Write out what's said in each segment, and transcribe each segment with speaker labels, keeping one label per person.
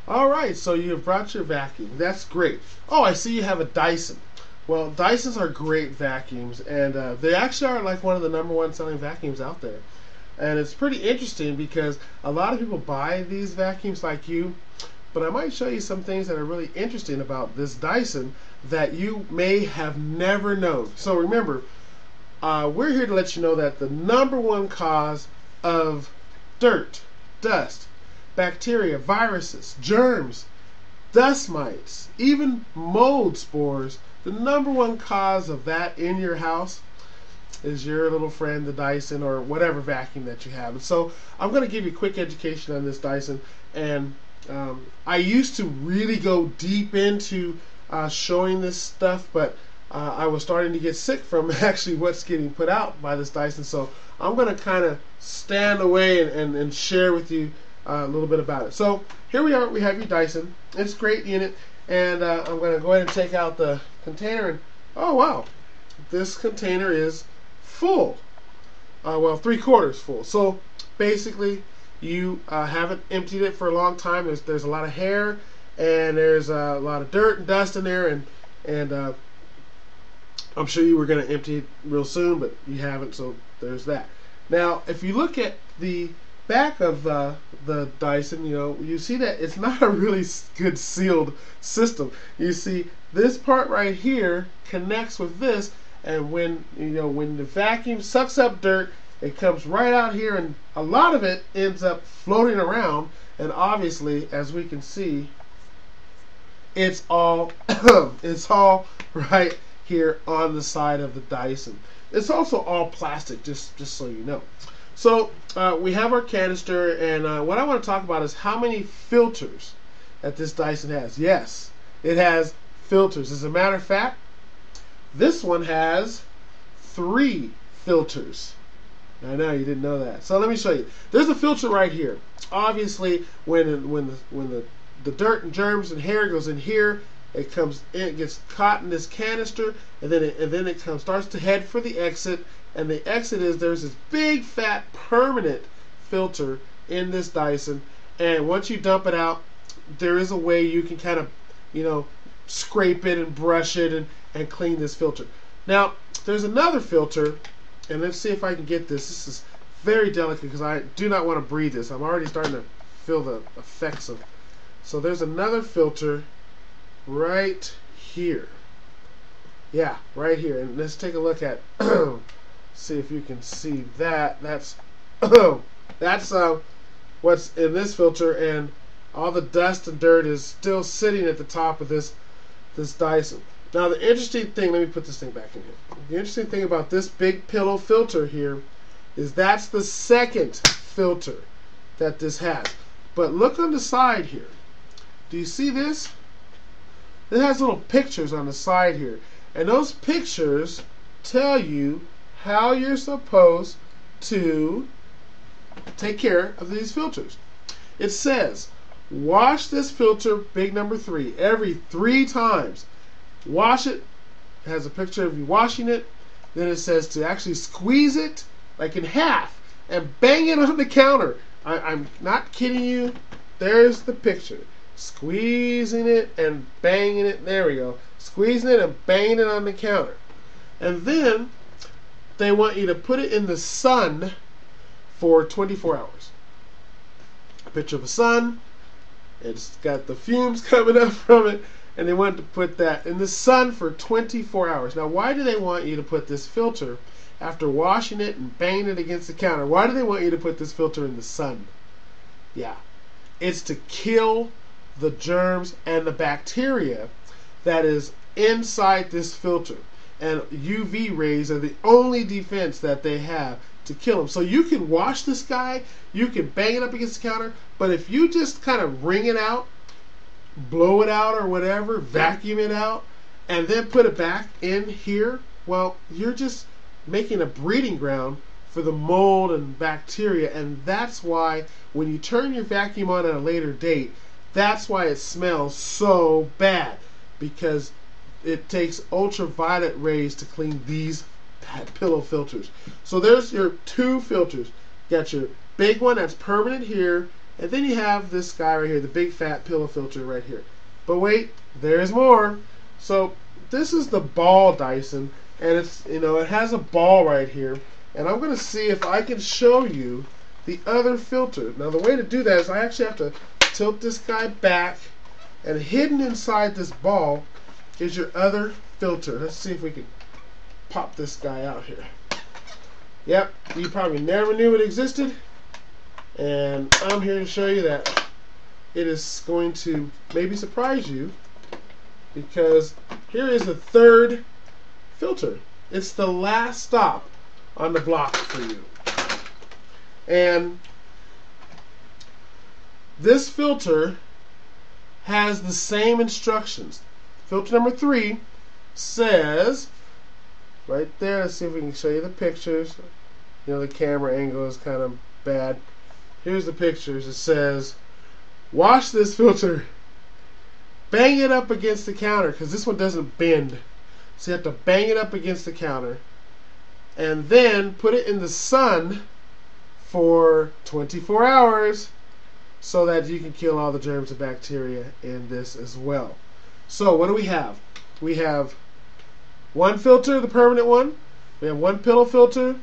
Speaker 1: All right, so you have brought your vacuum. That's great. Oh, I see you have a Dyson. Well, Dysons are great vacuums, and they actually are like one of the #1 selling vacuums out there. And it's pretty interesting because a lot of people buy these vacuums like you, but I might show you some things that are really interesting about this Dyson that you may have never known. So remember, we're here to let you know that the #1 cause of dirt, dust, bacteria, viruses, germs, dust mites, even mold spores, the #1 cause of that in your house is your little friend, the Dyson, or whatever vacuum that you have. And so I'm going to give you a quick education on this Dyson. And I used to really go deep into showing this stuff, but I was starting to get sick from actually what's getting put out by this Dyson. So I'm going to kind of stand away and share with you a little bit about it. So here we are. We have your Dyson. It's a great unit. And I'm going to go ahead and take out the container. And oh, wow. This container is full. Well, 3/4 full. So basically, you haven't emptied it for a long time. There's a lot of hair, and there's a lot of dirt and dust in there, and I'm sure you were going to empty it real soon, but you haven't, so there's that. Now, if you look at the back of the Dyson, you see that it's not a really good sealed system. You see this part right here connects with this, and when the vacuum sucks up dirt, it comes right out here, and a lot of it ends up floating around. And obviously, as we can see, it's all it's all right here on the side of the Dyson. It's also all plastic, just so you know. So we have our canister, and what I want to talk about is how many filters that this Dyson has. Yes, it has filters. As a matter of fact, this one has 3 filters. I know you didn't know that. So let me show you. There's a filter right here. Obviously, when the dirt and germs and hair goes in here, it comes in, it gets caught in this canister, and then it starts to head for the exit. And the exit is there's this big fat permanent filter in this Dyson. And once you dump it out, there is a way you can kind of scrape it and brush it and clean this filter. Now there's another filter, and let's see if I can get this. This is very delicate because I do not want to breathe this. I'm already starting to feel the effects of. So there's another filter right here. Yeah, right here. And let's take a look at. See if you can see that. That's what's in this filter, and all the dust and dirt is still sitting at the top of this Dyson. Now the interesting thing, let me put this thing back in here. The interesting thing about this big pillow filter here is that's the second filter that this has. But look on the side here. Do you see this? It has little pictures on the side here, and those pictures tell you how you're supposed to take care of these filters. It says, wash this filter, big number 3, every 3 times. Wash it. It has a picture of you washing it. Then it says to actually squeeze it like in half and bang it on the counter. I'm not kidding you. There's the picture. Squeezing it and banging it. There we go. Squeezing it and banging it on the counter. And then they want you to put it in the sun for 24 hours. A picture of a sun. It's got the fumes coming up from it, and they want to put that in the sun for 24 hours. Now, why do they want you to put this filter after washing it and banging it against the counter? Why do they want you to put this filter in the sun? Yeah, it's to kill the germs and the bacteria that is inside this filter. And UV rays are the only defense that they have to kill them. So you can wash this guy, you can bang it up against the counter, but if you just kind of wring it out, blow it out or whatever, vacuum it out, and then put it back in here, well, you're just making a breeding ground for the mold and bacteria. And that's why when you turn your vacuum on at a later date, that's why it smells so bad, because it takes ultraviolet rays to clean these pillow filters. So there's your 2 filters. You got your big one that's permanent here, And then you have this guy right here, the big fat pillow filter right here. But wait, there's more. So this is the ball Dyson, and it's, it has a ball right here. And I'm going to see if I can show you the other filter. Now the way to do that is I actually have to tilt this guy back, and hidden inside this ball is your other filter. Let's see if we can pop this guy out here. Yep, you probably never knew it existed, and I'm here to show you that it is going to maybe surprise you, because here is the third filter. It's the last stop on the block for you. And this filter has the same instructions. Filter number 3 says, right there, let's see if we can show you the pictures. The camera angle is kind of bad. Here's the pictures. It says, wash this filter. Bang it up against the counter, because this one doesn't bend. So you have to bang it up against the counter. And then put it in the sun for 24 hours so that you can kill all the germs and bacteria in this as well. So what do we have? We have one filter, the permanent one. We have one pillow filter.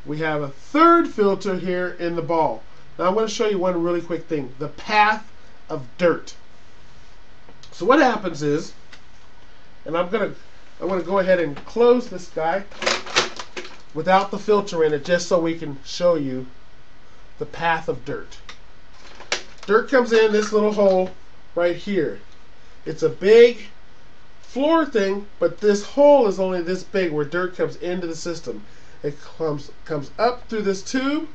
Speaker 1: We have a third filter here in the ball. Now I'm going to show you one really quick thing. The path of dirt. So what happens is, and I'm going to go ahead and close this guy without the filter in it, just so we can show you the path of dirt. Dirt comes in this little hole right here. It's a big floor thing, but this hole is only this big where dirt comes into the system. It comes up through this tube,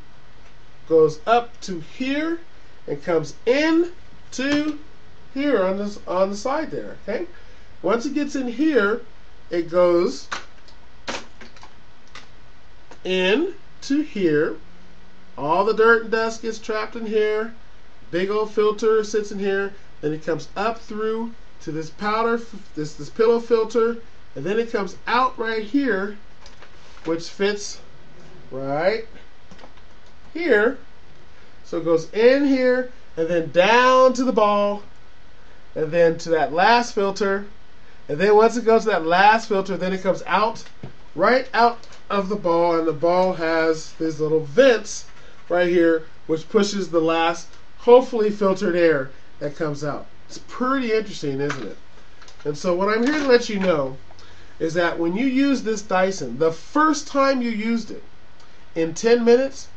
Speaker 1: goes up to here, and comes in to here on the side there. Okay. Once it gets in here, it goes in to here. All the dirt and dust gets trapped in here. Big old filter sits in here. Then it comes up through to this powder, this pillow filter, and then it comes out right here, which fits right here. So it goes in here, and then down to the ball, and then to that last filter, and then once it goes to that last filter, then it comes out, right out of the ball, and the ball has these little vents right here, which pushes the last, hopefully filtered air that comes out. It's pretty interesting, isn't it? And so what I'm here to let you know is that when you use this Dyson, the first time you used it, in 10 minutes,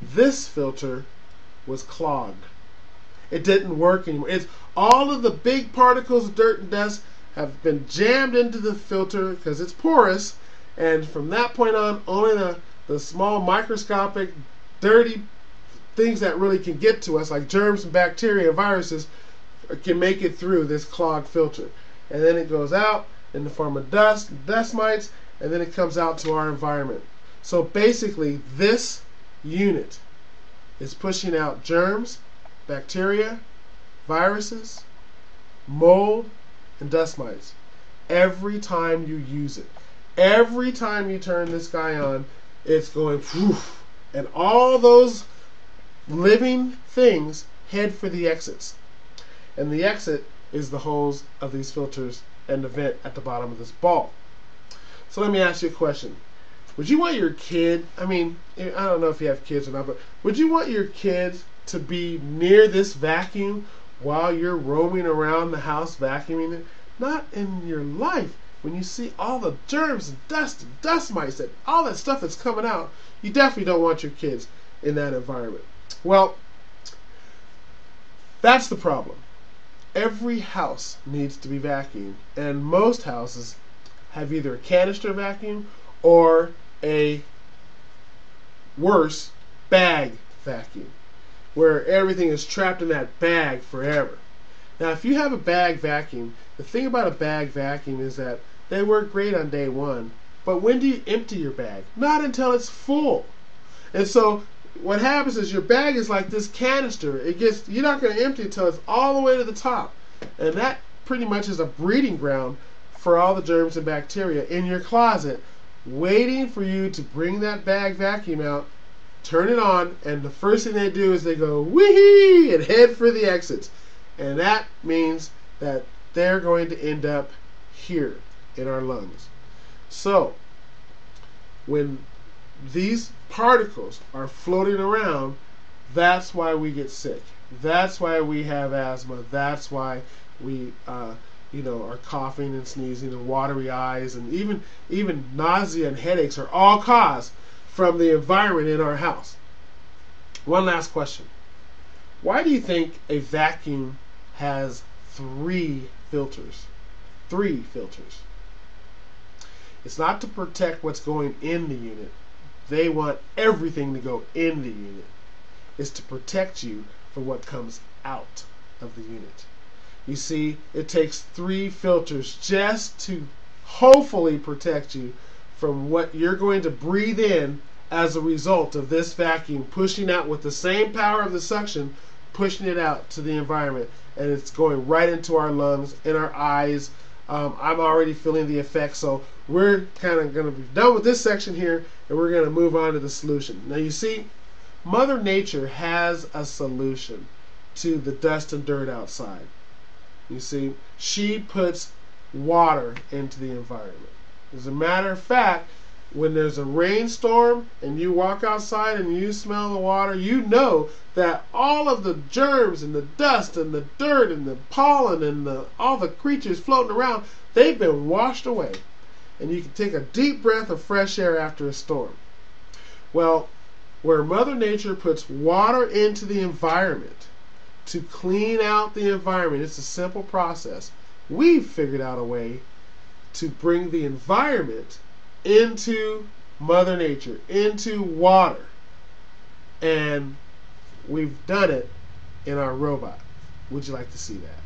Speaker 1: this filter was clogged. It didn't work anymore. It's all of the big particles of dirt and dust have been jammed into the filter because it's porous, and from that point on, only the small microscopic dirty things that really can get to us, like germs and bacteria and viruses, can make it through this clogged filter. And then it goes out in the form of dust mites, and then it comes out to our environment. So basically, this unit is pushing out germs, bacteria, viruses, mold, and dust mites every time you use it. Every time you turn this guy on, it's going poof, and all those living things head for the exits. And the exit is the holes of these filters and the vent at the bottom of this ball. So let me ask you a question. Would you want your kid, I don't know if you have kids or not, but would you want your kids to be near this vacuum while you're roaming around the house vacuuming it? Not in your life. When you see all the germs and dust mites, and all that stuff that's coming out, you definitely don't want your kids in that environment. Well, that's the problem. Every house needs to be vacuumed, and most houses have either a canister vacuum or a worse, bag vacuum, where everything is trapped in that bag forever. Now, if you have a bag vacuum, the thing about a bag vacuum is that they work great on day one, but when do you empty your bag? Not until it's full. And so what happens is your bag is like this canister. You're not going to empty it until it's all the way to the top. And that pretty much is a breeding ground for all the germs and bacteria in your closet, waiting for you to bring that bag vacuum out turn it on, and the first thing they do is they go wee and head for the exits. And that means that they're going to end up here in our lungs. So when these particles are floating around, that's why we get sick. That's why we have asthma. That's why we are coughing and sneezing and watery eyes, and even nausea and headaches are all caused from the environment in our house. One last question. Why do you think a vacuum has 3 filters? 3 filters. It's not to protect what's going in the unit. They want everything to go in the unit. It's to protect you from what comes out of the unit. You see, it takes 3 filters just to hopefully protect you from what you're going to breathe in as a result of this vacuum pushing out with the same power of the suction, pushing it out to the environment, and it's going right into our lungs, in our eyes. I'm already feeling the effects, so we're kind of going to be done with this section here, and we're going to move on to the solution. Now you see, Mother Nature has a solution to the dust and dirt outside. You see, she puts water into the environment. As a matter of fact, when there's a rainstorm and you walk outside and you smell the water, you know that all of the germs and the dust and the dirt and the pollen and all the creatures floating around, they've been washed away. And you can take a deep breath of fresh air after a storm. Well, where Mother Nature puts water into the environment to clean out the environment, it's a simple process. We've figured out a way to bring the environment into Mother Nature, into water. And we've done it in our robot. Would you like to see that?